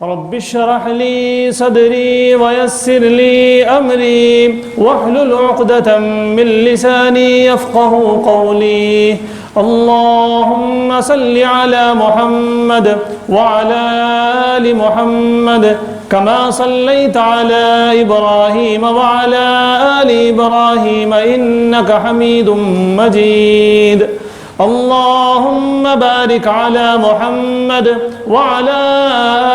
رب اشرح لي صدري ويسر لي أمري واحلل عقدة من لساني يفقه قولي اللهم صل على محمد وعلى آل محمد كما صليت على إبراهيم وعلى آل إبراهيم إنك حميد مجيد اللهم بارك على محمد وعلى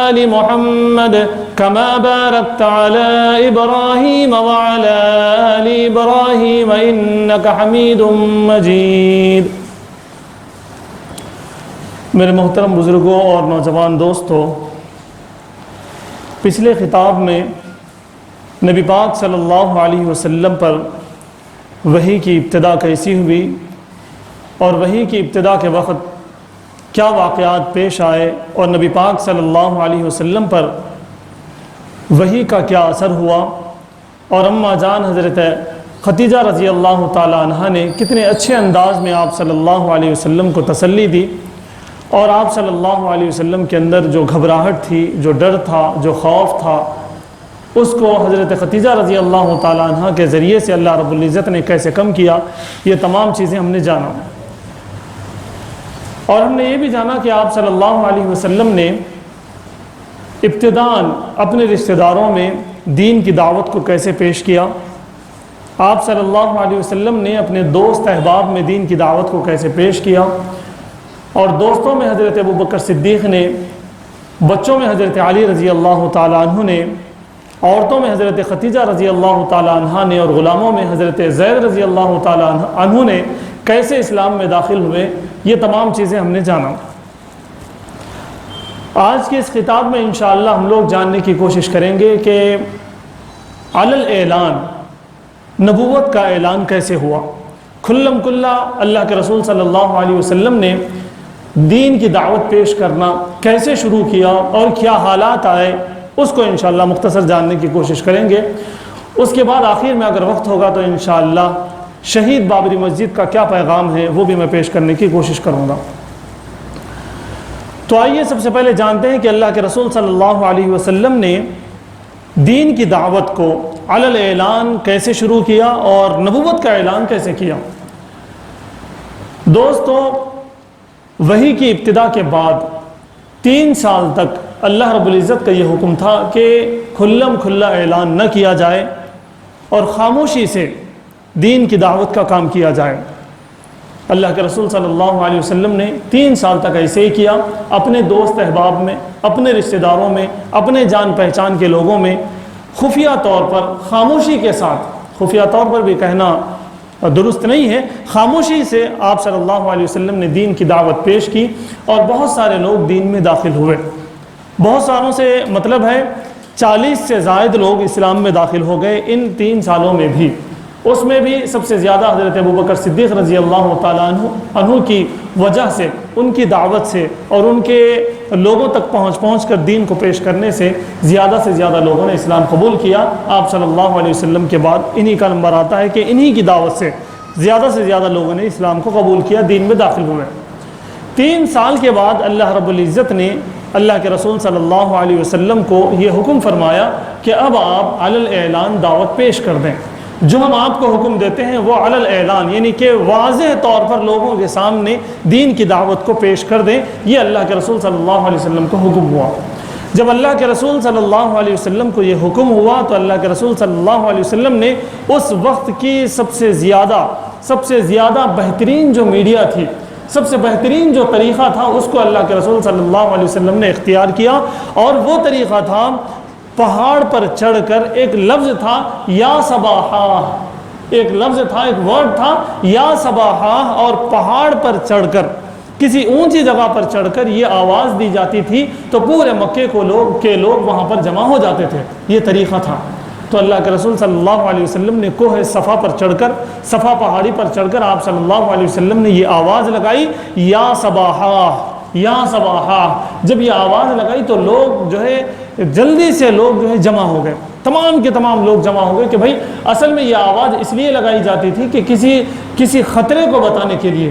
آل محمد كما باركت على إبراهيم وعلى آل إبراهيم إنك حميد مجيد۔ میرے محترم بزرگوں اور نوجوان دوستوں، پچھلے خطاب میں نبی پاک صلی اللہ علیہ وسلم پر وحی کی ابتدا کیسی ہوئی اور وحی کی ابتدا کے وقت کیا واقعات پیش آئے اور نبی پاک صلی اللہ علیہ وسلم پر وحی کا کیا اثر ہوا، اور اماں جان حضرت خدیجہ رضی اللہ تعالی عنہ نے کتنے اچھے انداز میں آپ صلی اللہ علیہ وسلم کو تسلی دی، اور آپ صلی اللہ علیہ وسلم کے اندر جو گھبراہٹ تھی، جو ڈر تھا، جو خوف تھا، اس کو حضرت خدیجہ رضی اللہ تعالی عنہ کے ذریعے سے اللہ رب العزت نے کیسے کم کیا، یہ تمام چیزیں ہم نے جانا۔ اور ہم نے یہ بھی جانا کہ آپ صلی اللہ علیہ وسلم نے ابتداءً اپنے رشتہ داروں میں دین کی دعوت کو کیسے پیش کیا، آپ صلی اللہ علیہ وسلم نے اپنے دوست احباب میں دین کی دعوت کو کیسے پیش کیا، اور دوستوں میں حضرت ابوبکر صدیق نے، بچوں میں حضرت علی رضی اللہ تعالی عنہ نے، عورتوں میں حضرت خدیجہ رضی اللہ تعالی عنہ نے، اور غلاموں میں حضرت زید رضی اللہ تعالی عنہ نے کیسے اسلام میں داخل ہوئے، یہ تمام چیزیں ہم نے جانا۔ آج کے اس خطاب میں انشاءاللہ ہم لوگ جاننے کی کوشش کریں گے کہ علی الاعلان، نبوت کا اعلان کیسے ہوا، کھلم کھلا اللہ کے رسول صلی اللہ علیہ وسلم نے دین کی دعوت پیش کرنا کیسے شروع کیا اور کیا حالات آئے، اس کو انشاءاللہ مختصر جاننے کی کوشش کریں گے۔ اس کے بعد آخر میں اگر وقت ہوگا تو انشاءاللہ شہید بابری مسجد کا کیا پیغام ہے وہ بھی میں پیش کرنے کی کوشش کروں گا۔ تو آئیے سب سے پہلے جانتے ہیں کہ اللہ کے رسول صلی اللہ علیہ وسلم نے دین کی دعوت کو علی الاعلان کیسے شروع کیا اور نبوت کا اعلان کیسے کیا۔ دوستو، وحی کی ابتدا کے بعد 3 سال تک اللہ رب العزت کا یہ حکم تھا کہ کھلم کھلا اعلان نہ کیا جائے اور خاموشی سے دین کی دعوت کا کام کیا جائے۔ اللہ کے رسول صلی اللہ علیہ وسلم نے 3 سال تک ایسے ہی کیا، اپنے دوست احباب میں، اپنے رشتہ داروں میں، اپنے جان پہچان کے لوگوں میں خفیہ طور پر، خاموشی کے ساتھ، خفیہ طور پر بھی کہنا درست نہیں ہے، خاموشی سے آپ صلی اللہ علیہ وسلم نے دین کی دعوت پیش کی، اور بہت سارے لوگ دین میں داخل ہوئے۔ بہت ساروں سے مطلب ہے 40 سے زائد لوگ اسلام میں داخل ہو گئے ان 3 سالوں میں بھی۔ اس میں بھی سب سے زیادہ حضرت ابوبکر صدیق رضی اللہ تعالیٰ عنہ کی وجہ سے، ان کی دعوت سے اور ان کے لوگوں تک پہنچ کر دین کو پیش کرنے سے زیادہ لوگوں نے اسلام قبول کیا۔ آپ صلی اللہ علیہ وسلم کے بعد انہی کا نمبر آتا ہے کہ انہی کی دعوت سے زیادہ لوگوں نے اسلام کو قبول کیا، دین میں داخل ہوئے۔ 3 سال کے بعد اللہ رب العزت نے اللہ کے رسول صلی اللہ علیہ وسلم کو یہ حکم فرمایا کہ اب آپ علی الاعلان دعوت پیش کر دیں۔ جو ہم آپ کو حکم دیتے ہیں وہ علی الاعلان، یعنی کہ واضح طور پر لوگوں کے سامنے دین کی دعوت کو پیش کر دیں، یہ اللہ کے رسول صلی اللہ علیہ وسلم کو حکم ہوا۔ جب اللہ کے رسول صلی اللہ علیہ وسلم کو یہ حکم ہوا تو اللہ کے رسول صلی اللہ علیہ وسلم نے اس وقت کی سب سے زیادہ بہترین جو میڈیا تھی، سب سے بہترین جو طریقہ تھا، اس کو اللہ کے رسول صلی اللہ علیہ وسلم نے اختیار کیا، اور وہ طریقہ تھا پہاڑ پر چڑھ کر، ایک لفظ تھا یا صباحا، ایک لفظ تھا، ایک ورڈ تھا یا صباحا، اور پہاڑ پر چڑھ کر، کسی اونچی جگہ پر چڑھ کر یہ آواز دی جاتی تھی تو پورے مکے کے لوگ وہاں پر جمع ہو جاتے تھے، یہ طریقہ تھا۔ تو اللہ کے رسول صلی اللہ علیہ وسلم نے کوہ صفا پر چڑھ کر، صفا پہاڑی پر چڑھ کر آپ صلی اللہ علیہ وسلم نے یہ آواز لگائی یا صباحا، یا صباحا۔ جب یہ آواز لگائی تو لوگ جو ہے جلدی سے جمع ہو گئے، تمام کے تمام لوگ جمع ہو گئے کہ بھائی اصل میں یہ آواز اس لیے لگائی جاتی تھی کہ کسی خطرے کو بتانے کے لیے،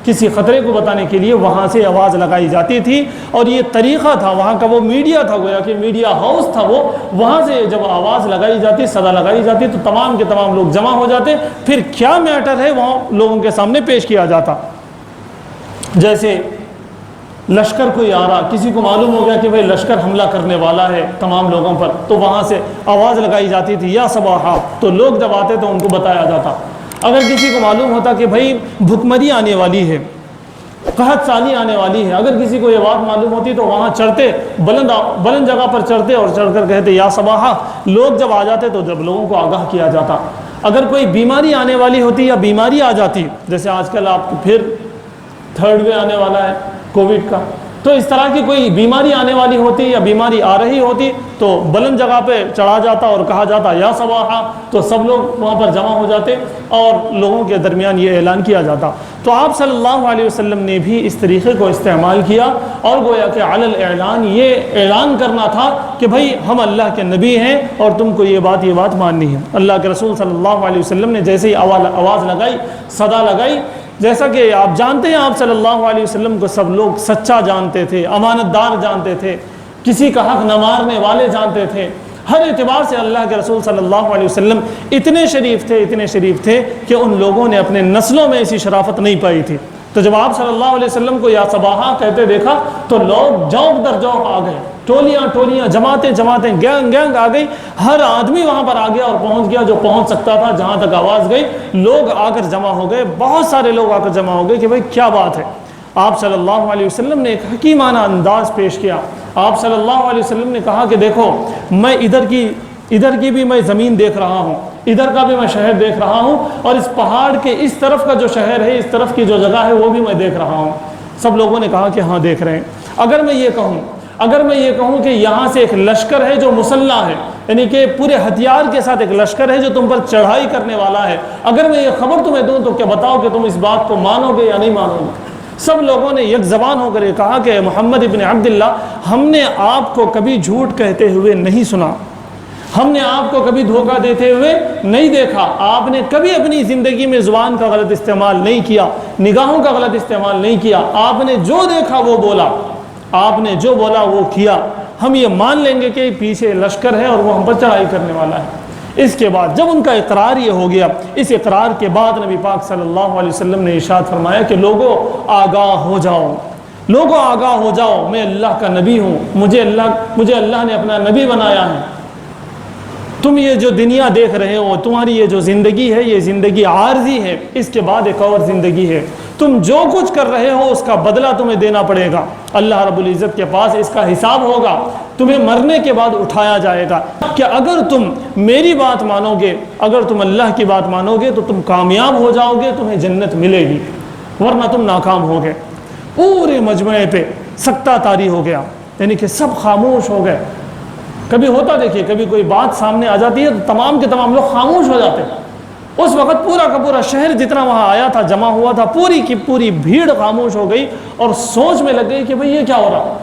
کسی خطرے کو بتانے کے لیے وہاں سے آواز لگائی جاتی تھی، اور یہ طریقہ تھا، وہاں کا وہ میڈیا تھا، گویا کہ میڈیا ہاؤس تھا وہ، وہاں سے جب آواز لگائی جاتی، صدا لگائی جاتی تو تمام کے تمام لوگ جمع ہو جاتے، پھر کیا میٹر ہے وہاں لوگوں کے سامنے پیش کیا جاتا۔ جیسے لشکر کوئی آ رہا، کسی کو معلوم ہو گیا کہ بھئی لشکر حملہ کرنے والا ہے تمام لوگوں پر، تو وہاں سے آواز لگائی جاتی تھی یا صباحا، تو لوگ جب آتے تو ان کو بتایا جاتا۔ اگر کسی کو معلوم ہوتا کہ بھئی بھکمری آنے والی ہے، قحط سالی آنے والی ہے، اگر کسی کو یہ بات معلوم ہوتی تو وہاں چڑھتے، بلند جگہ پر چڑھتے اور چڑھ کر کہتے یا صباحا، لوگ جب آ جاتے تو جب لوگوں کو آگاہ کیا جاتا۔ اگر کوئی بیماری آنے والی ہوتی یا بیماری آ جاتی، جیسے آج کل آپ کو پھر تھرڈ وے آنے والا ہے کووڈ کا، تو اس طرح کی کوئی بیماری آنے والی ہوتی یا بیماری آ رہی ہوتی تو بلند جگہ پہ چڑھا جاتا اور کہا جاتا یا صباحا، تو سب لوگ وہاں پر جمع ہو جاتے اور لوگوں کے درمیان یہ اعلان کیا جاتا۔ تو آپ صلی اللہ علیہ وسلم نے بھی اس طریقے کو استعمال کیا، اور گویا کہ علی الاعلان، یہ اعلان کرنا تھا کہ بھئی ہم اللہ کے نبی ہیں اور تم کو یہ بات ماننی ہے۔ اللہ کے رسول صلی اللہ علیہ وسلم نے جیسے ہی آواز لگائی، صدا لگائی، جیسا کہ آپ جانتے ہیں آپ صلی اللہ علیہ وسلم کو سب لوگ سچا جانتے تھے، امانت دار جانتے تھے، کسی کا حق نہ مارنے والے جانتے تھے، ہر اعتبار سے اللہ کے رسول صلی اللہ علیہ وسلم اتنے شریف تھے کہ ان لوگوں نے اپنے نسلوں میں ایسی شرافت نہیں پائی تھی۔ تو جب آپ صلی اللہ علیہ وسلم کو یا صباحا کہتے دیکھا تو لوگ جوق در جوق آ گئے، ٹولیاں جماعتیں گینگ آ گئی، ہر آدمی وہاں پر آ گیا اور پہنچ گیا جو پہنچ سکتا تھا، جہاں تک آواز گئی لوگ آ کر جمع ہو گئے، بہت سارے لوگ آ کر جمع ہو گئے کہ بھئی کیا بات ہے۔ آپ صلی اللہ علیہ وسلم نے ایک حکیمانہ انداز پیش کیا۔ آپ صلی اللہ علیہ وسلم نے کہا کہ دیکھو میں ادھر کی بھی میں زمین دیکھ رہا ہوں، ادھر کا بھی میں شہر دیکھ رہا ہوں، اور اس پہاڑ کے اس طرف کا جو شہر ہے، اس طرف کی جو جگہ ہے وہ بھی میں دیکھ رہا ہوں۔ سب لوگوں نے کہا کہ ہاں دیکھ رہے ہیں۔ اگر میں یہ کہوں کہ یہاں سے ایک لشکر ہے جو مسلح ہے، یعنی کہ پورے ہتھیار کے ساتھ ایک لشکر ہے جو تم پر چڑھائی کرنے والا ہے، اگر میں یہ خبر تمہیں دوں تو کیا بتاؤ کہ تم اس بات کو مانو گے یا نہیں مانو گے؟ سب لوگوں نے یک زبان ہو کر یہ کہا کہ محمد ابن عبداللہ، ہم نے آپ کو کبھی جھوٹ کہتے ہوئے نہیں سنا، ہم نے آپ کو کبھی دھوکہ دیتے ہوئے نہیں دیکھا، آپ نے کبھی اپنی زندگی میں زبان کا غلط استعمال نہیں کیا، نگاہوں کا غلط استعمال نہیں کیا، آپ نے جو دیکھا وہ بولا، آپ نے جو بولا وہ کیا، ہم یہ مان لیں گے کہ پیچھے لشکر ہے اور وہ ہم پر چڑھائی کرنے والا ہے۔ اس کے بعد جب ان کا اقرار یہ ہو گیا، اس اقرار کے بعد نبی پاک صلی اللہ علیہ وسلم نے ارشاد فرمایا کہ لوگوں آگاہ ہو جاؤ، میں اللہ کا نبی ہوں، مجھے اللہ نے اپنا نبی بنایا ہے۔ تم یہ جو دنیا دیکھ رہے ہو، تمہاری یہ جو زندگی ہے، یہ زندگی عارضی ہے، اس کے بعد ایک اور زندگی ہے، تم جو کچھ کر رہے ہو اس کا بدلہ تمہیں دینا پڑے گا، اللہ رب العزت کے پاس اس کا حساب ہوگا، تمہیں مرنے کے بعد اٹھایا جائے گا کہ اگر تم میری بات مانو گے، اگر تم اللہ کی بات مانو گے تو تم کامیاب ہو جاؤ گے، تمہیں جنت ملے گی، ورنہ تم ناکام ہو گے۔ پورے مجمع پہ سکتہ طاری ہو گیا، یعنی کہ سب خاموش ہو گئے۔ کبھی ہوتا دیکھیے، کبھی کوئی بات سامنے آ جاتی ہے تو تمام کے تمام لوگ خاموش ہو جاتے ہیں۔ اس وقت پورا کا پورا شہر جتنا وہاں آیا تھا، جمع ہوا تھا، پوری کی پوری بھیڑ خاموش ہو گئی اور سوچ میں لگ گئی کہ بھئی یہ کیا ہو رہا۔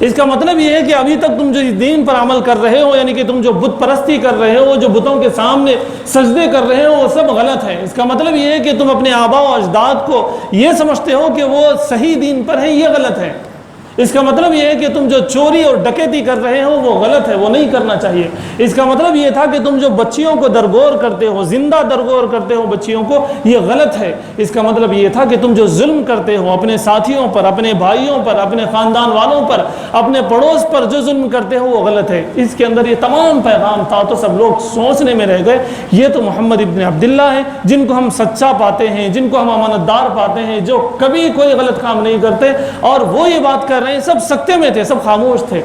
اس کا مطلب یہ ہے کہ ابھی تک تم جو اس دین پر عمل کر رہے ہو، یعنی کہ تم جو بت پرستی کر رہے ہو، جو بتوں کے سامنے سجدے کر رہے ہو، وہ سب غلط ہے۔ اس کا مطلب یہ ہے کہ تم اپنے آباء و اجداد کو یہ سمجھتے ہو کہ وہ صحیح دین پر ہے، یہ غلط ہے۔ اس کا مطلب یہ ہے کہ تم جو چوری اور ڈکیتی کر رہے ہو وہ غلط ہے، وہ نہیں کرنا چاہیے۔ اس کا مطلب یہ تھا کہ تم جو بچیوں کو درگور کرتے ہو، زندہ درگور کرتے ہو بچیوں کو، یہ غلط ہے۔ اس کا مطلب یہ تھا کہ تم جو ظلم کرتے ہو اپنے ساتھیوں پر، اپنے بھائیوں پر، اپنے خاندان والوں پر، اپنے پڑوس پر جو ظلم کرتے ہو وہ غلط ہے۔ اس کے اندر یہ تمام پیغام تھا، تو سب لوگ سوچنے میں رہ گئے یہ تو محمد ابن عبداللہ ہے، جن کو ہم سچا پاتے ہیں، جن کو ہم امانت دار پاتے ہیں، جو کبھی کوئی غلط کام نہیں کرتے، اور وہ یہ بات کر رہے ہیں۔ سب سکتے میں تھے، سب خاموش تھے۔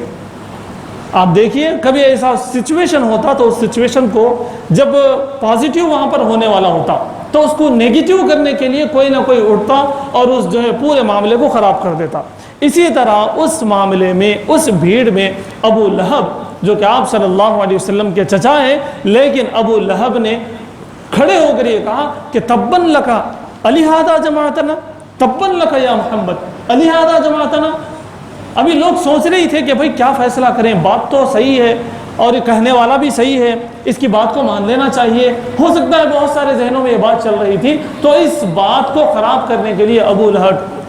آپ دیکھیے کبھی ایسا سچویشن ہوتا تو اس سچویشن کو جب پازیٹیو وہاں پر ہونے والا ہوتا تو اس کو نیگیٹیو کرنے کے لیے کوئی نہ کوئی اٹھتا اور اس جو ہے پورے معاملے کو خراب کر دیتا۔ اسی طرح اس معاملے میں، اس بھیڑ میں ابو لہب، جو کہ آپ صلی اللہ علیہ وسلم کے چچا ہیں، لیکن ابو لہب نے کھڑے ہو کر یہ کہا کہ تبن لکا الہذا جماعتنا، تبن لکا یا محمد الہذا جماعتنا۔ ابھی لوگ سوچ رہے تھے کہ بھئی کیا فیصلہ کریں، بات تو صحیح ہے اور یہ کہنے والا بھی صحیح ہے، اس کی بات کو مان لینا چاہیے. ہو سکتا ہے بہت سارے ذہنوں میں یہ بات چل رہی تھی, تو اس بات کو خراب کرنے کے لیے ابو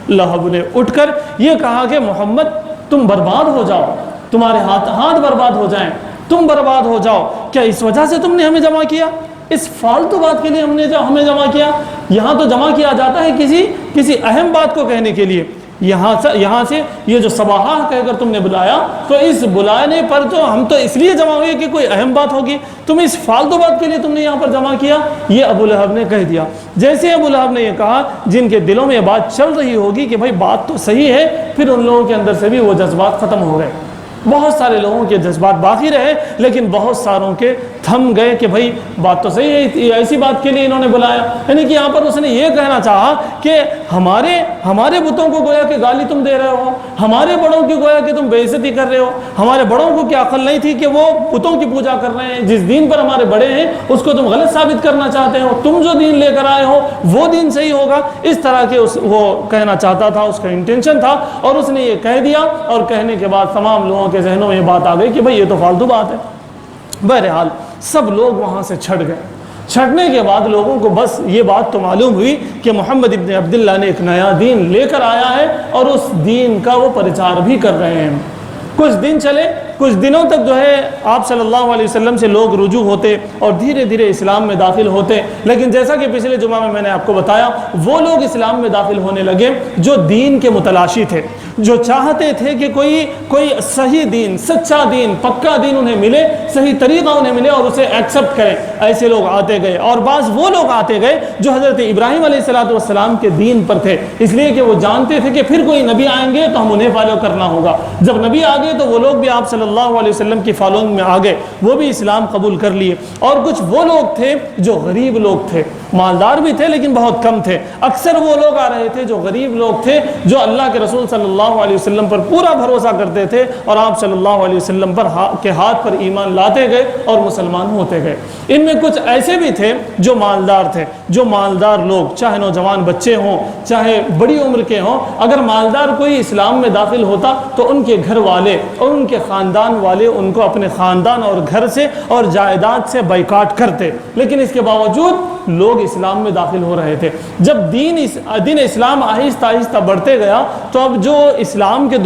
لہب نے اٹھ کر یہ کہا کہ محمد تم برباد ہو جاؤ, تمہارے ہاتھ برباد ہو جائیں, تم برباد ہو جاؤ. کیا اس وجہ سے تم نے ہمیں جمع کیا؟ اس فالتو بات کے لیے ہمیں جمع کیا؟ یہاں تو جمع کیا جاتا ہے کسی اہم بات کو کہنے کے لیے. یہاں سے یہ جو صباحہ کہہ کر تم نے بلایا, تو اس بلانے پر تو ہم تو اس لیے جمع ہوئے کہ کوئی اہم بات ہوگی, تم اس فالتو بات کے لیے تم نے یہاں پر جمع کیا. یہ ابو لہب نے کہہ دیا. جیسے ابو لہب نے یہ کہا, جن کے دلوں میں یہ بات چل رہی ہوگی کہ بھائی بات تو صحیح ہے, پھر ان لوگوں کے اندر سے بھی وہ جذبات ختم ہو گئے. بہت سارے لوگوں کے جذبات باقی رہے, لیکن بہت ساروں کے تھم گئے کہ بھائی بات تو صحیح ہے, ایسی بات کے لیے انہوں نے بلایا. یعنی کہ یہاں پر اس نے یہ کہنا چاہا کہ ہمارے بتوں کو گویا کہ گالی تم دے رہے ہو, ہمارے بڑوں کی گویا کہ تم بے عزتی کر رہے ہو. ہمارے بڑوں کو کیا عقل نہیں تھی کہ وہ بتوں کی پوجا کر رہے ہیں؟ جس دین پر ہمارے بڑے ہیں اس کو تم غلط ثابت کرنا چاہتے ہو, تم جو دین لے کر آئے ہو وہ دین صحیح ہوگا. اس طرح کے وہ کہنا چاہتا تھا, اس کا انٹینشن تھا, اور اس نے یہ کہہ دیا. اور کہنے کے بعد تمام لوگوں کے ذہنوں میں یہ بات آ گئی کہ بھئی یہ تو فالتو بات ہے. بہرحال سب لوگ وہاں سے چھٹ گئے. چھٹنے کے بعد لوگوں کو بس یہ بات تو معلوم ہوئی کہ محمد ابن عبداللہ نے ایک نیا دین لے کر آیا ہے, اور اس دین کا وہ پرچار بھی کر رہے ہیں. کچھ دن چلے, کچھ دنوں تک جو ہے آپ صلی اللہ علیہ وسلم سے لوگ رجوع ہوتے اور دھیرے دھیرے اسلام میں داخل ہوتے. لیکن جیسا کہ پچھلے جمعہ میں نے آپ کو بتایا, وہ لوگ اسلام میں داخل ہونے لگے جو دین کے متلاشی تھے, جو چاہتے تھے کہ کوئی صحیح دین, سچا دین, پکا دین انہیں ملے, صحیح طریقہ انہیں ملے اور اسے ایکسیپٹ کریں. ایسے لوگ آتے گئے, اور بعض وہ لوگ آتے گئے جو حضرت ابراہیم علیہ السلام کے دین پر تھے, اس لیے کہ وہ جانتے تھے کہ پھر کوئی نبی آئیں گے تو ہم انہیں فالو کرنا ہوگا. جب نبی آ گئے تو وہ لوگ بھی آپ صلی اللہ علیہ وسلم کی فالوئنگ میں آ گئے, وہ بھی اسلام قبول کر لیے. اور کچھ وہ لوگ تھے جو غریب لوگ تھے, مالدار بھی تھے لیکن بہت کم تھے. اکثر وہ لوگ آ رہے تھے جو غریب لوگ تھے, جو اللہ کے رسول صلی اللہ علیہ وسلم پر پورا بھروسہ کرتے تھے, اور آپ صلی اللہ علیہ وسلم کے ہاتھ پر ایمان لاتے گئے اور مسلمان ہوتے گئے. ان میں کچھ ایسے بھی تھے جو مالدار تھے. جو مالدار لوگ, چاہے نوجوان بچے ہوں چاہے بڑی عمر کے ہوں, اگر مالدار کوئی اسلام میں داخل ہوتا تو ان کے گھر والے اور ان کے خاندان والے ان کو اپنے خاندان اور گھر سے اور جائیداد سے بائیکاٹ کرتے. لیکن اس کے باوجود لوگ اسلام میں داخل ہو رہے تھے. جب دین اسلام آہستہ آہستہ بڑھتے گیا, تو اب جو اسلام کے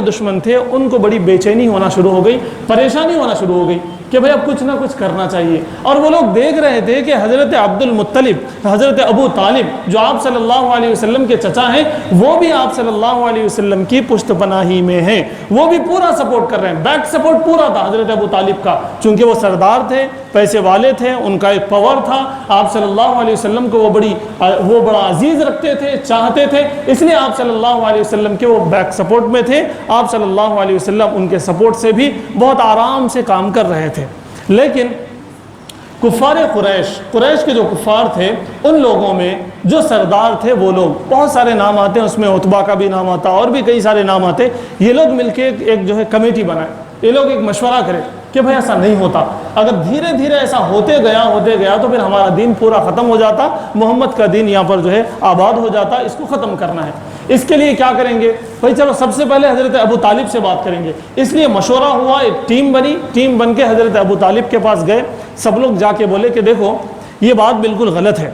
دشمن تھے ان کو بڑی بے چینی ہونا شروع ہو گئی, پریشانی ہونا شروع ہو گئی کہ بھئی اب کچھ نہ کچھ کرنا چاہیے. اور وہ لوگ دیکھ رہے تھے کہ حضرت عبد المطلب, حضرت ابو طالب جو آپ صلی اللہ علیہ وسلم کے چچا ہیں, وہ بھی آپ صلی اللہ علیہ وسلم کی پشت پناہی میں ہیں, وہ بھی پورا سپورٹ کر رہے ہیں. بیک سپورٹ پورا تھا حضرت ابو طالب کا, چونکہ وہ سردار تھے, پیسے والے تھے, ان کا ایک پاور تھا. آپ صلی اللہ علیہ وسلم کو وہ بڑا عزیز رکھتے تھے, چاہتے تھے, اس لیے آپ صلی اللہ علیہ وسلم کے وہ بیک سپورٹ میں تھے. آپ صلی اللہ علیہ وسلم ان کے سپورٹ سے بھی بہت آرام سے کام کر رہے تھے. لیکن کفار قریش کے جو کفار تھے, ان لوگوں میں جو سردار تھے, وہ لوگ, بہت سارے نام آتے ہیں, اس میں عتبہ کا بھی نام آتا, اور بھی کئی سارے نام آتے. یہ لوگ مل کے ایک جو ہے کمیٹی بنائے, یہ لوگ ایک مشورہ کرے کہ بھائی ایسا نہیں ہوتا, اگر دھیرے دھیرے ایسا ہوتے گیا تو پھر ہمارا دین پورا ختم ہو جاتا, محمد کا دین یہاں پر جو ہے آباد ہو جاتا, اس کو ختم کرنا ہے. اس کے لیے کیا کریں گے بھائی, چلو سب سے پہلے حضرت ابو طالب سے بات کریں گے. اس لیے مشورہ ہوا, ایک ٹیم بنی, ٹیم بن کے حضرت ابو طالب کے پاس گئے. سب لوگ جا کے بولے کہ دیکھو یہ بات بالکل غلط ہے,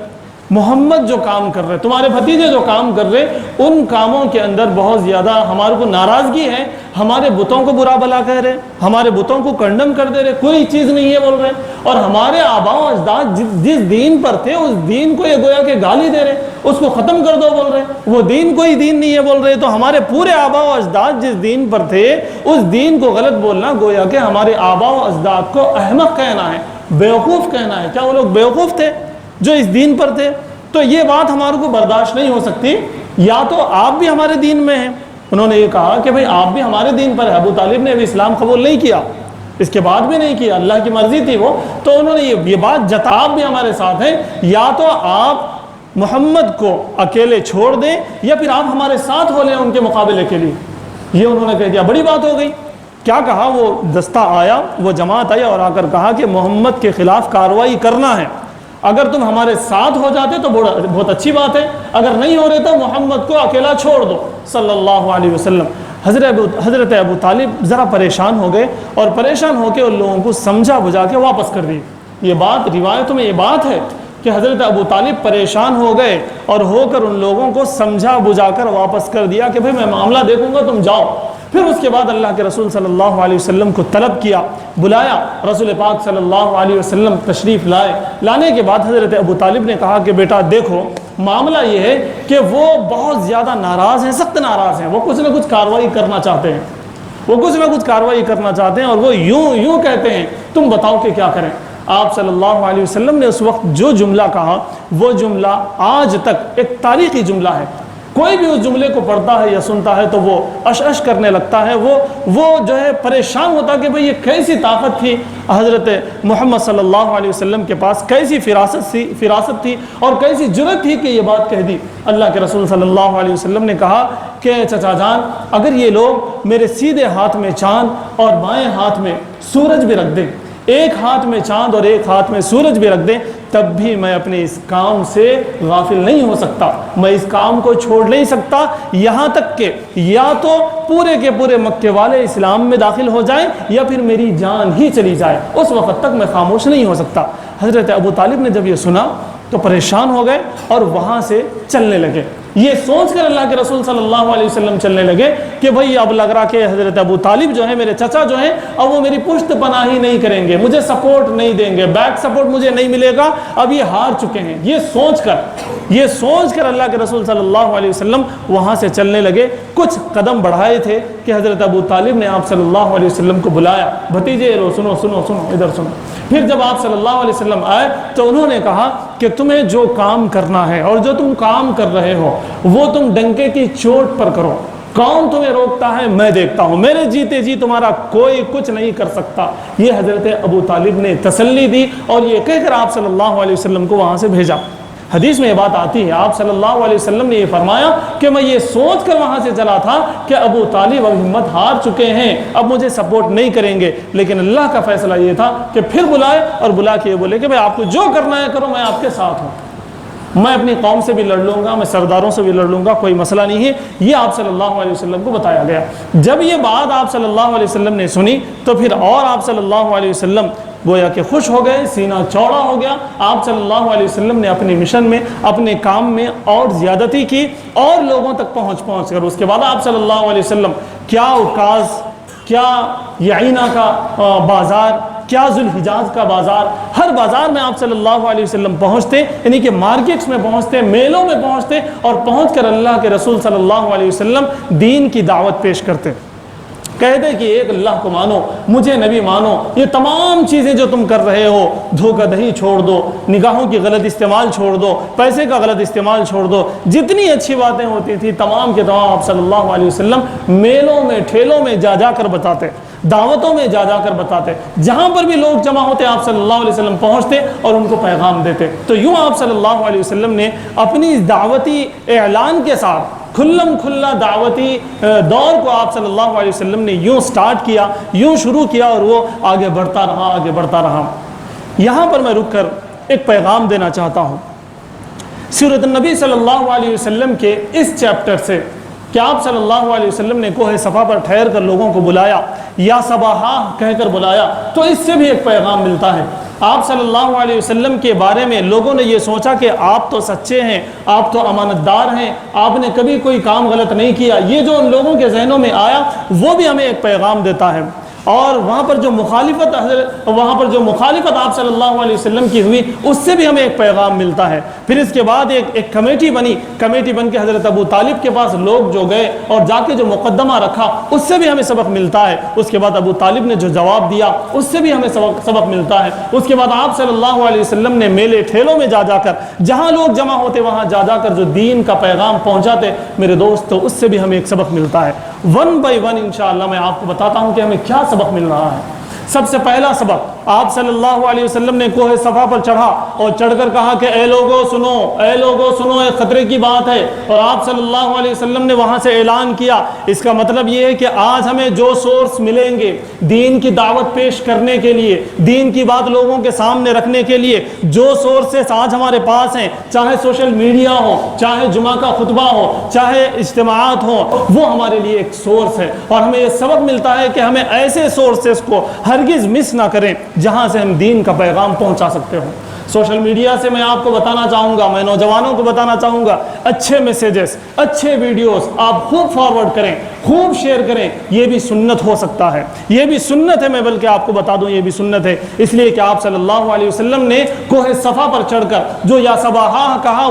محمد جو کام کر رہے, تمہارے بھتیجے جو کام کر رہے, ان کاموں کے اندر بہت زیادہ ہمارے کو ناراضگی ہے. ہمارے بتوں کو برا بھلا کہہ رہے, ہمارے بتوں کو کنڈم کر دے رہے, کوئی چیز نہیں ہے بول رہے, اور ہمارے آباء و اجداد جس دین پر تھے اس دین کو یہ گویا کہ گالی دے رہے, اس کو ختم کر دو بول رہے. وہ دین کوئی دین نہیں ہے بول رہے, تو ہمارے پورے آباء و اجداد جس دین پر تھے اس دین کو غلط بولنا گویا کہ ہمارے آباء و اجداد کو احمق کہنا ہے, بیوقوف کہنا ہے. کیا وہ لوگ بیوقوف تھے جو اس دین پر تھے؟ تو یہ بات ہمارے کو برداشت نہیں ہو سکتی, یا تو آپ بھی ہمارے دین میں ہیں. انہوں نے یہ کہا کہ بھئی آپ بھی ہمارے دین پر ہے. ابو طالب نے ابھی اسلام قبول نہیں کیا, اس کے بعد بھی نہیں کیا, اللہ کی مرضی تھی وہ. تو انہوں نے یہ بات جتا, آپ بھی ہمارے ساتھ ہیں, یا تو آپ محمد کو اکیلے چھوڑ دیں یا پھر آپ ہمارے ساتھ ہو لیں ان کے مقابلے کے لیے. یہ انہوں نے کہہ دیا. بڑی بات ہو گئی. کیا کہا, وہ دستہ آیا, وہ جماعت آئی اور آ کر کہا کہ محمد کے خلاف کارروائی کرنا ہے. اگر تم ہمارے ساتھ ہو جاتے تو بہت اچھی بات ہے, اگر نہیں ہو رہے تو محمد کو اکیلا چھوڑ دو صلی اللہ علیہ وسلم. حضرت ابو طالب ذرا پریشان ہو گئے اور پریشان ہو کے ان لوگوں کو سمجھا بجھا کے واپس کر دی۔ یہ بات روایتوں میں یہ بات ہے کہ حضرت ابو طالب پریشان ہو گئے اور ہو کر ان لوگوں کو سمجھا بجھا کر واپس کر دیا کہ بھئی میں معاملہ دیکھوں گا، تم جاؤ۔ پھر اس کے بعد اللہ کے رسول صلی اللہ علیہ وسلم کو طلب کیا، بلایا، رسول پاک صلی اللہ علیہ وسلم تشریف لائے۔ لانے کے بعد حضرت ابو طالب نے کہا کہ بیٹا دیکھو، معاملہ یہ ہے کہ وہ بہت زیادہ ناراض ہیں، سخت ناراض ہیں، وہ کچھ نہ کچھ کارروائی کرنا چاہتے ہیں، اور وہ یوں کہتے ہیں، تم بتاؤ کہ کیا کریں۔ آپ صلی اللہ علیہ وسلم نے اس وقت جو جملہ کہا، وہ جملہ آج تک ایک تاریخی جملہ ہے۔ کوئی بھی اس جملے کو پڑھتا ہے یا سنتا ہے تو وہ اش کرنے لگتا ہے، وہ جو ہے پریشان ہوتا کہ بھئی یہ کیسی طاقت تھی حضرت محمد صلی اللہ علیہ وسلم کے پاس، کیسی فراست تھی اور کیسی جرأت تھی کہ یہ بات کہہ دی۔ اللہ کے رسول صلی اللہ علیہ وسلم نے کہا کہ چچا جان، اگر یہ لوگ میرے سیدھے ہاتھ میں چاند اور بائیں ہاتھ میں سورج بھی رکھ دیں، ایک ہاتھ میں چاند اور ایک ہاتھ میں سورج بھی رکھ دیں، تب بھی میں اپنے اس کام سے غافل نہیں ہو سکتا، میں اس کام کو چھوڑ نہیں سکتا، یہاں تک کہ یا تو پورے کے پورے مکے والے اسلام میں داخل ہو جائیں یا پھر میری جان ہی چلی جائے، اس وقت تک میں خاموش نہیں ہو سکتا۔ حضرت ابو طالب نے جب یہ سنا تو پریشان ہو گئے اور وہاں سے چلنے لگے۔ یہ سوچ کر اللہ کے رسول صلی اللہ علیہ وسلم چلنے لگے کہ بھئی اب لگ رہا کہ حضرت ابو طالب جو ہے، میرے چچا جو ہیں، اب وہ میری پشت پناہی نہیں کریں گے، مجھے سپورٹ نہیں دیں گے، بیک سپورٹ مجھے نہیں ملے گا، اب یہ ہار چکے ہیں۔ یہ سوچ کر اللہ کے رسول صلی اللہ علیہ وسلم وہاں سے چلنے لگے۔ کچھ قدم بڑھائے تھے کہ حضرت ابو طالب نے آپ صلی اللہ علیہ وسلم کو بلایا، بھتیجے لو سنو سنو سنو ادھر سنو۔ پھر جب آپ صلی اللہ علیہ وسلم آئے تو انہوں نے کہا کہ تمہیں جو کام کرنا ہے اور جو تم کام کر رہے ہو وہ تم ڈنکے کی چوٹ پر کرو، کون تمہیں روکتا ہے میں دیکھتا ہوں، میرے جیتے جی تمہارا کوئی کچھ نہیں کر سکتا۔ یہ حضرت ابو طالب نے تسلی دی اور یہ کہہ کر آپ صلی اللہ علیہ وسلم کو وہاں سے بھیجا۔ حدیث میں یہ بات آتی ہے، آپ صلی اللہ علیہ وسلم نے یہ فرمایا کہ میں یہ سوچ کر وہاں سے چلا تھا کہ ابو طالب اب ہمت ہار چکے ہیں، اب مجھے سپورٹ نہیں کریں گے، لیکن اللہ کا فیصلہ یہ تھا کہ پھر بلائے اور بلا کے یہ بولے کہ بھئی آپ کو جو کرنا ہے کرو، میں آپ کے ساتھ ہوں، میں اپنی قوم سے بھی لڑ لوں گا، میں سرداروں سے بھی لڑ لوں گا، کوئی مسئلہ نہیں ہے۔ یہ آپ صلی اللہ علیہ وسلم کو بتایا گیا۔ جب یہ بات آپ صلی اللہ علیہ وسلم نے سنی تو پھر اور آپ صلی اللہ علیہ وسلم گویا کہ خوش ہو گئے، سینہ چوڑا ہو گیا۔ آپ صلی اللہ علیہ وسلم نے اپنے مشن میں، اپنے کام میں اور زیادتی کی اور لوگوں تک پہنچ کر اس کے بعد آپ صلی اللہ علیہ وسلم کیا عکاظ، کیا یعینہ کا بازار، کیا ذوالحجاز کا بازار، ہر بازار میں آپ صلی اللہ علیہ وسلم پہنچتے، یعنی کہ مارکیٹس میں پہنچتے، میلوں میں پہنچتے اور پہنچ کر اللہ کے رسول صلی اللہ علیہ وسلم دین کی دعوت پیش کرتے، کہتے کہ ایک اللہ کو مانو، مجھے نبی مانو، یہ تمام چیزیں جو تم کر رہے ہو، دھوکہ دہی چھوڑ دو، نگاہوں کی غلط استعمال چھوڑ دو، پیسے کا غلط استعمال چھوڑ دو، جتنی اچھی باتیں ہوتی تھیں تمام کے تمام آپ صلی اللہ علیہ وسلم میلوں میں، ٹھیلوں میں جا کر بتاتے، دعوتوں میں جا کر بتاتے، جہاں پر بھی لوگ جمع ہوتے آپ صلی اللہ علیہ وسلم پہنچتے اور ان کو پیغام دیتے۔ تو یوں آپ صلی اللہ علیہ وسلم نے اپنی دعوتی اعلان کے ساتھ کھلم کھلا دعوتی دور کو آپ صلی اللہ علیہ وسلم نے یوں سٹارٹ کیا، یوں شروع کیا اور وہ آگے بڑھتا رہا۔ یہاں پر میں رک کر ایک پیغام دینا چاہتا ہوں سیرت النبی صلی اللہ علیہ وسلم کے اس چیپٹر سے، کہ آپ صلی اللہ علیہ وسلم نے کوہ صفا پر ٹھہر کر لوگوں کو بلایا، یا صباحا کہہ کر بلایا، تو اس سے بھی ایک پیغام ملتا ہے۔ آپ صلی اللہ علیہ وسلم کے بارے میں لوگوں نے یہ سوچا کہ آپ تو سچے ہیں، آپ تو امانت دار ہیں، آپ نے کبھی کوئی کام غلط نہیں کیا، یہ جو ان لوگوں کے ذہنوں میں آیا وہ بھی ہمیں ایک پیغام دیتا ہے۔ اور وہاں پر جو مخالفت آپ صلی اللہ علیہ وسلم کی ہوئی، اس سے بھی ہمیں ایک پیغام ملتا ہے۔ پھر اس کے بعد ایک کمیٹی بن کے حضرت ابو طالب کے پاس لوگ جو گئے اور جا کے جو مقدمہ رکھا، اس سے بھی ہمیں سبق ملتا ہے۔ اس کے بعد ابو طالب نے جو جواب دیا، اس سے بھی ہمیں سبق ملتا ہے۔ اس کے بعد آپ صلی اللہ علیہ وسلم نے میلے ٹھیلوں میں جا کر، جہاں لوگ جمع ہوتے وہاں جا کر جو دین کا پیغام پہنچاتے، میرے دوست، تو اس سے بھی ہمیں ایک سبق ملتا ہے۔ ون بائی ون انشاءاللہ میں آپ کو بتاتا ہوں کہ ہمیں کیا سبق مل رہا ہے۔ سب سے پہلا سبق، آپ صلی اللہ علیہ وسلم نے کوہ صفا پر چڑھا اور چڑھ کر کہا کہ اے لوگوں سنو، اے لوگوں سنو، ایک خطرے کی بات ہے، اور آپ صلی اللہ علیہ وسلم نے وہاں سے اعلان کیا۔ اس کا مطلب یہ ہے کہ آج ہمیں جو سورس ملیں گے دین کی دعوت پیش کرنے کے لیے، دین کی بات لوگوں کے سامنے رکھنے کے لیے، جو سورسز آج ہمارے پاس ہیں، چاہے سوشل میڈیا ہو، چاہے جمعہ کا خطبہ ہو، چاہے اجتماعات ہوں، وہ ہمارے لیے ایک سورس ہے، اور ہمیں یہ سبق ملتا ہے کہ ہمیں ایسے سورسز کو ہرگز مس نہ کریں جہاں سے ہم دین کا پیغام پہنچا سکتے ہوں۔ سوشل میڈیا سے میں آپ کو بتانا چاہوں گا، میں نوجوانوں کو بتانا چاہوں گا، اچھے میسیجز، اچھے ویڈیوز آپ خوب فارورڈ کریں، خوب شیئر کریں، یہ بھی سنت ہو سکتا ہے، یہ بھی سنت ہے، میں بلکہ آپ کو بتا دوں یہ بھی سنت ہے، اس لیے کہ آپ صلی اللہ علیہ وسلم نے کوہ صفا پر چڑھ کر جو یا صباحا کہا،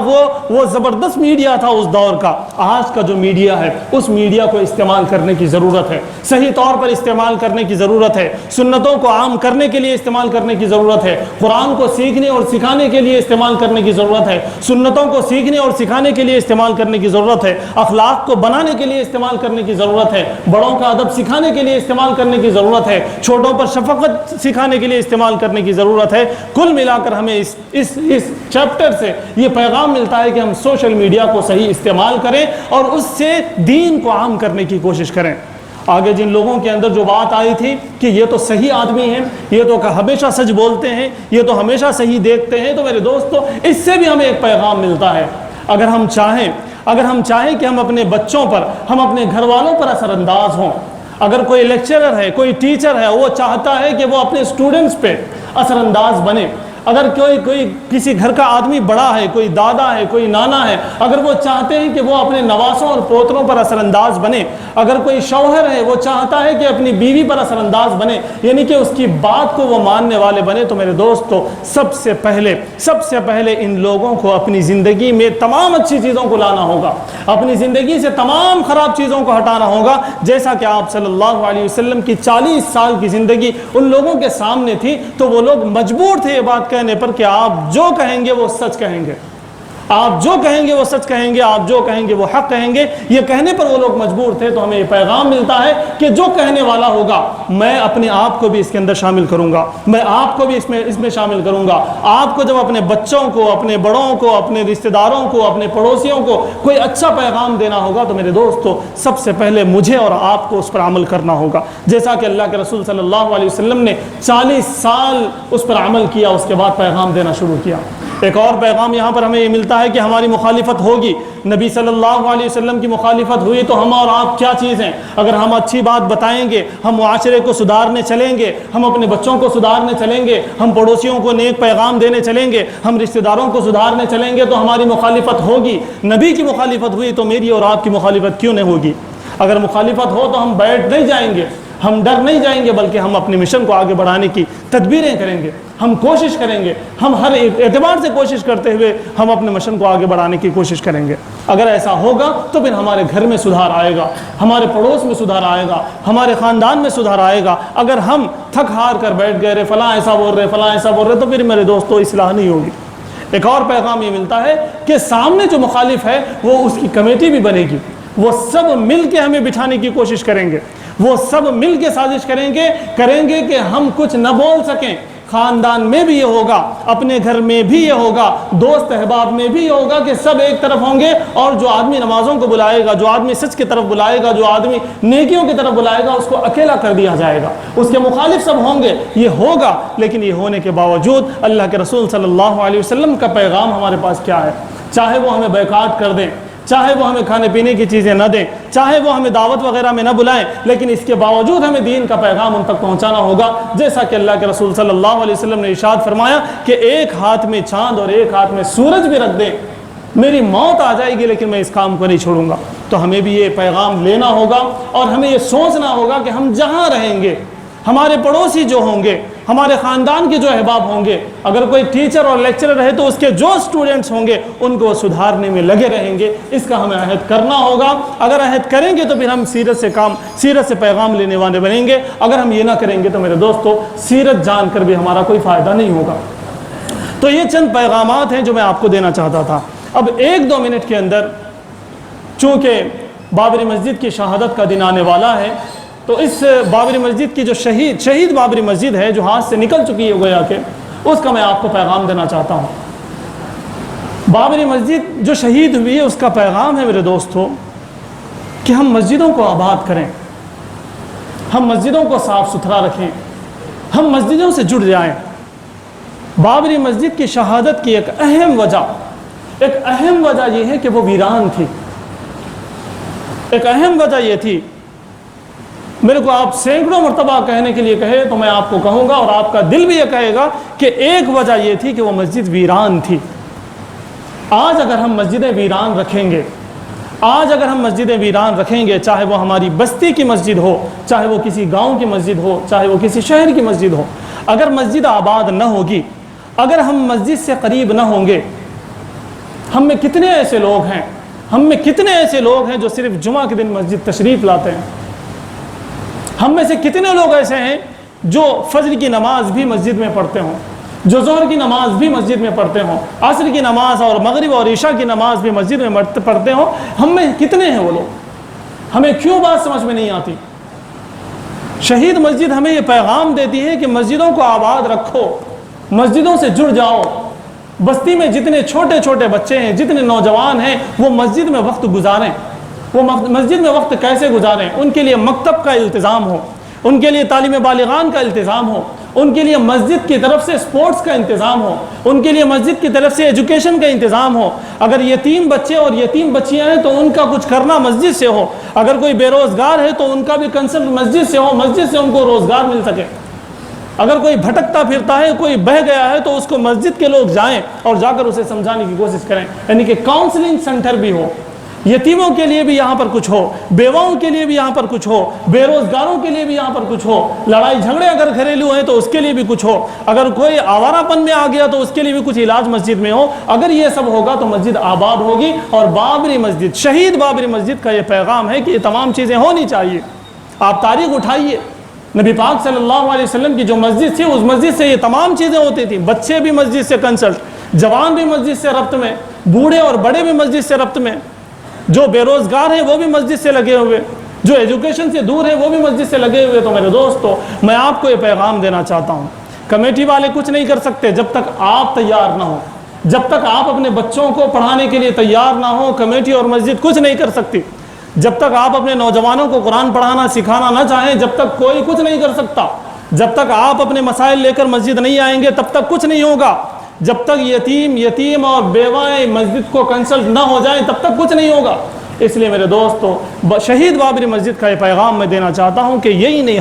وہ زبردست میڈیا تھا اس دور کا۔ آج کا جو میڈیا ہے اس میڈیا کو استعمال کرنے کی ضرورت ہے، صحیح طور پر استعمال کرنے کی ضرورت ہے، سنتوں کو عام کرنے کے لیے استعمال کرنے کی ضرورت ہے، قرآن کو سیکھنے اور سکھانے کے لیے استعمال کرنے کی ضرورت ہے، سنتوں کو سیکھنے اور سکھانے کے لیے استعمال کرنے کی ضرورت ہے، اخلاق کو بنانے کے لیے استعمال کرنے کی ضرورت ہے، بڑوں کا ادب سکھانے کے لیے استعمال کرنے کی ضرورت ہے، چھوٹوں پر شفقت سکھانے کے لیے استعمال کرنے کی ضرورت ہے۔ کل ملا کر ہمیں اس چیپٹر سے یہ پیغام ملتا ہے کہ ہم سوشل میڈیا کو صحیح استعمال کریں اور اس سے دین کو عام کرنے کی کوشش کریں۔ آگے جن لوگوں کے اندر جو بات آئی تھی کہ یہ تو صحیح آدمی ہیں، یہ تو ہمیشہ سچ بولتے ہیں، یہ تو ہمیشہ صحیح دیکھتے ہیں، تو میرے دوستو اس سے بھی ہمیں ایک پیغام ملتا ہے۔ اگر ہم چاہیں کہ ہم اپنے بچوں پر، ہم اپنے گھر والوں پر اثر انداز ہوں، اگر کوئی لیکچرر ہے، کوئی ٹیچر ہے، وہ چاہتا ہے کہ وہ اپنے اسٹوڈنٹس پہ اثر انداز بنے، اگر کوئی کسی گھر کا آدمی بڑا ہے، کوئی دادا ہے، کوئی نانا ہے، اگر وہ چاہتے ہیں کہ وہ اپنے نواسوں اور پوتروں پر اثر انداز بنے، اگر کوئی شوہر ہے وہ چاہتا ہے کہ اپنی بیوی پر اثر انداز بنے، یعنی کہ اس کی بات کو وہ ماننے والے بنے، تو میرے دوستو سب سے پہلے ان لوگوں کو اپنی زندگی میں تمام اچھی چیزوں کو لانا ہوگا، اپنی زندگی سے تمام خراب چیزوں کو ہٹانا ہوگا، جیسا کہ آپ صلی اللہ علیہ وسلم کی 40 سال کی زندگی ان لوگوں کے سامنے تھی، تو وہ لوگ مجبور تھے یہ بات کہنے پر کہ آپ جو کہیں گے وہ سچ کہیں گے، آپ جو کہیں گے وہ سچ کہیں گے، آپ جو کہیں گے وہ حق کہیں گے، یہ کہنے پر وہ لوگ مجبور تھے۔ تو ہمیں یہ پیغام ملتا ہے کہ جو کہنے والا ہوگا میں اپنے آپ کو بھی اس کے اندر شامل کروں گا، میں آپ کو بھی اس میں شامل کروں گا۔ آپ کو جب اپنے بچوں کو، اپنے بڑوں کو، اپنے رشتہ داروں کو، اپنے پڑوسیوں کو کوئی اچھا پیغام دینا ہوگا تو میرے دوستو سب سے پہلے مجھے اور آپ کو اس پر عمل کرنا ہوگا، جیسا کہ اللہ کے رسول صلی اللہ علیہ وسلم نے 40 سال اس پر عمل کیا، اس کے بعد پیغام دینا شروع کیا۔ ایک اور پیغام یہاں پر ہمیں یہ ملتا ہے کہ ہماری مخالفت ہوگی، نبی صلی اللہ علیہ وسلم کی مخالفت ہوئی تو ہم اور آپ کیا چیز ہیں؟ اگر ہم اچھی بات بتائیں گے، ہم معاشرے کو سدھارنے چلیں گے، ہم اپنے بچوں کو سدھارنے چلیں گے، ہم پڑوسیوں کو نیک پیغام دینے چلیں گے، ہم رشتہ داروں کو سدھارنے چلیں گے، تو ہماری مخالفت ہوگی۔ نبی کی مخالفت ہوئی تو میری اور آپ کی مخالفت کیوں نہیں ہوگی؟ اگر مخالفت ہو تو ہم بیٹھ نہیں جائیں گے، ہم ڈر نہیں جائیں گے، بلکہ ہم اپنے مشن کو آگے بڑھانے کی تدبیریں کریں گے، ہم کوشش کریں گے، ہم ہر اعتبار سے کوشش کرتے ہوئے ہم اپنے مشن کو آگے بڑھانے کی کوشش کریں گے۔ اگر ایسا ہوگا تو پھر ہمارے گھر میں سدھار آئے گا، ہمارے پڑوس میں سدھار آئے گا، ہمارے خاندان میں سدھار آئے گا۔ اگر ہم تھک ہار کر بیٹھ گئے، فلاں ایسا بول رہے، فلاں ایسا بول رہے، تو پھر میرے دوستو اصلاح نہیں ہوگی۔ ایک اور پیغام یہ ملتا ہے کہ سامنے جو مخالف ہے وہ اس کی کمیٹی بھی بنے گی، وہ سب مل کے ہمیں بٹھانے کی کوشش کریں گے، وہ سب مل کے سازش کریں گے کہ ہم کچھ نہ بول سکیں۔ خاندان میں بھی یہ ہوگا، اپنے گھر میں بھی یہ ہوگا، دوست احباب میں بھی یہ ہوگا کہ سب ایک طرف ہوں گے، اور جو آدمی نمازوں کو بلائے گا، جو آدمی سچ کی طرف بلائے گا، جو آدمی نیکیوں کی طرف بلائے گا، اس کو اکیلا کر دیا جائے گا، اس کے مخالف سب ہوں گے۔ یہ ہوگا، لیکن یہ ہونے کے باوجود اللہ کے رسول صلی اللہ علیہ وسلم کا پیغام ہمارے پاس کیا ہے؟ چاہے وہ ہمیں بیکاٹ کر دیں، چاہے وہ ہمیں کھانے پینے کی چیزیں نہ دیں، چاہے وہ ہمیں دعوت وغیرہ میں نہ بلائیں، لیکن اس کے باوجود ہمیں دین کا پیغام ان تک پہنچانا ہوگا، جیسا کہ اللہ کے رسول صلی اللہ علیہ وسلم نے ارشاد فرمایا کہ ایک ہاتھ میں چاند اور ایک ہاتھ میں سورج بھی رکھ دیں، میری موت آ جائے گی لیکن میں اس کام کو نہیں چھوڑوں گا۔ تو ہمیں بھی یہ پیغام لینا ہوگا، اور ہمیں یہ سوچنا ہوگا کہ ہم جہاں رہیں گے، ہمارے پڑوسی جو ہوں گے، ہمارے خاندان کے جو احباب ہوں گے، اگر کوئی ٹیچر اور لیکچرر ہے تو اس کے جو اسٹوڈنٹس ہوں گے ان کو سدھارنے میں لگے رہیں گے۔ اس کا ہمیں عہد کرنا ہوگا۔ اگر عہد کریں گے تو پھر ہم سیرت سے پیغام لینے والے بنیں گے۔ اگر ہم یہ نہ کریں گے تو میرے دوستو سیرت جان کر بھی ہمارا کوئی فائدہ نہیں ہوگا۔ تو یہ چند پیغامات ہیں جو میں آپ کو دینا چاہتا تھا۔ اب 1-2 منٹ کے اندر، چونکہ بابری مسجد کی شہادت کا دن آنے والا ہے، تو اس بابری مسجد کی جو شہید بابری مسجد ہے جو ہاتھ سے نکل چکی ہے گویا کہ، اس کا میں آپ کو پیغام دینا چاہتا ہوں۔ بابری مسجد جو شہید ہوئی ہے اس کا پیغام ہے میرے دوستو کہ ہم مسجدوں کو آباد کریں، ہم مسجدوں کو صاف ستھرا رکھیں، ہم مسجدوں سے جڑ جائیں۔ بابری مسجد کی شہادت کی ایک اہم وجہ یہ ہے کہ وہ ویران تھی۔ ایک اہم وجہ یہ تھی، میرے کو آپ سینکڑوں مرتبہ کہنے کے لیے کہے تو میں آپ کو کہوں گا اور آپ کا دل بھی یہ کہے گا کہ ایک وجہ یہ تھی کہ وہ مسجد ویران تھی۔ آج اگر ہم مسجدیں ویران رکھیں گے، چاہے وہ ہماری بستی کی مسجد ہو، چاہے وہ کسی گاؤں کی مسجد ہو، چاہے وہ کسی شہر کی مسجد ہو، اگر مسجد آباد نہ ہوگی، اگر ہم مسجد سے قریب نہ ہوں گے، ہم میں کتنے ایسے لوگ ہیں جو صرف جمعہ کے دن مسجد تشریف لاتے ہیں؟ ہم میں سے کتنے لوگ ایسے ہیں جو فجر کی نماز بھی مسجد میں پڑھتے ہوں، جو ظہر کی نماز بھی مسجد میں پڑھتے ہوں، عصر کی نماز اور مغرب اور عشاء کی نماز بھی مسجد میں پڑھتے ہوں؟ ہم میں کتنے ہیں وہ لوگ؟ ہمیں کیوں بات سمجھ میں نہیں آتی؟ شہید مسجد ہمیں یہ پیغام دیتی ہے کہ مسجدوں کو آباد رکھو، مسجدوں سے جڑ جاؤ۔ بستی میں جتنے چھوٹے چھوٹے بچے ہیں، جتنے نوجوان ہیں، وہ مسجد میں وقت گزاریں۔ وہ مسجد میں وقت کیسے گزاریں؟ ان کے لیے مکتب کا التزام ہو، ان کے لیے تعلیم بالغان کا التزام ہو، ان کے لیے مسجد کی طرف سے سپورٹس کا انتظام ہو، ان کے لیے مسجد کی طرف سے ایجوکیشن کا انتظام ہو۔ اگر یتیم بچے اور یتیم بچیاں ہیں تو ان کا کچھ کرنا مسجد سے ہو۔ اگر کوئی بے روزگار ہے تو ان کا بھی کنسرن مسجد سے ہو، مسجد سے ان کو روزگار مل سکے۔ اگر کوئی بھٹکتا پھرتا ہے، کوئی بہہ گیا ہے تو اس کو مسجد کے لوگ جائیں اور جا کر اسے سمجھانے کی کوشش کریں، یعنی کہ کاؤنسلنگ سینٹر بھی ہو۔ یتیموں کے لیے بھی یہاں پر کچھ ہو، بیواؤں کے لیے بھی یہاں پر کچھ ہو، بے روزگاروں کے لیے بھی یہاں پر کچھ ہو، لڑائی جھگڑے اگر گھریلو ہیں تو اس کے لیے بھی کچھ ہو، اگر کوئی آوارہ پن میں آ گیا تو اس کے لیے بھی کچھ علاج مسجد میں ہو۔ اگر یہ سب ہوگا تو مسجد آباد ہوگی۔ اور بابری مسجد، شہید بابری مسجد کا یہ پیغام ہے کہ یہ تمام چیزیں ہونی چاہیے۔ آپ تاریخ اٹھائیے، نبی پاک صلی اللہ علیہ وسلم کی جو مسجد تھی اس مسجد سے یہ تمام چیزیں ہوتی تھیں۔ بچے بھی مسجد سے کنسلٹ، جوان بھی مسجد سے ربط میں، بوڑھے اور بڑے بھی مسجد سے ربط میں، جو بے روزگار ہیں وہ بھی مسجد سے لگے ہوئے، جو ایجوکیشن سے دور ہیں وہ بھی مسجد سے لگے ہوئے۔ تو میرے دوستو، میں آپ کو یہ پیغام دینا چاہتا ہوں، کمیٹی والے کچھ نہیں کر سکتے جب تک آپ تیار نہ ہو، جب تک آپ اپنے بچوں کو پڑھانے کے لیے تیار نہ ہو، کمیٹی اور مسجد کچھ نہیں کر سکتی۔ جب تک آپ اپنے نوجوانوں کو قرآن پڑھانا سکھانا نہ چاہیں، جب تک کوئی کچھ نہیں کر سکتا۔ جب تک آپ اپنے مسائل لے کر مسجد نہیں آئیں گے تب تک کچھ نہیں ہوگا۔ جب تک یتیم اور بیوائیں مسجد کو کنسلٹ نہ ہو جائیں تب تک کچھ نہیں ہوگا۔ اس لیے میرے دوستو، شہید بابری مسجد کا یہ پیغام میں دینا چاہتا ہوں کہ یہی نہیں،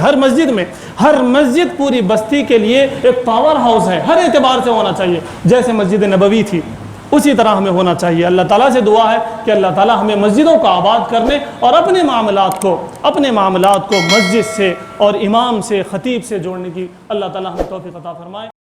ہر مسجد پوری بستی کے لیے ایک پاور ہاؤس ہے، ہر اعتبار سے ہونا چاہیے۔ جیسے مسجد نبوی تھی اسی طرح ہمیں ہونا چاہیے۔ اللہ تعالیٰ سے دعا ہے کہ اللہ تعالیٰ ہمیں مسجدوں کو آباد کرنے اور اپنے معاملات کو مسجد سے اور امام سے، خطیب سے جوڑنے کی اللہ تعالیٰ ہمیں توفیق عطا فرمائے۔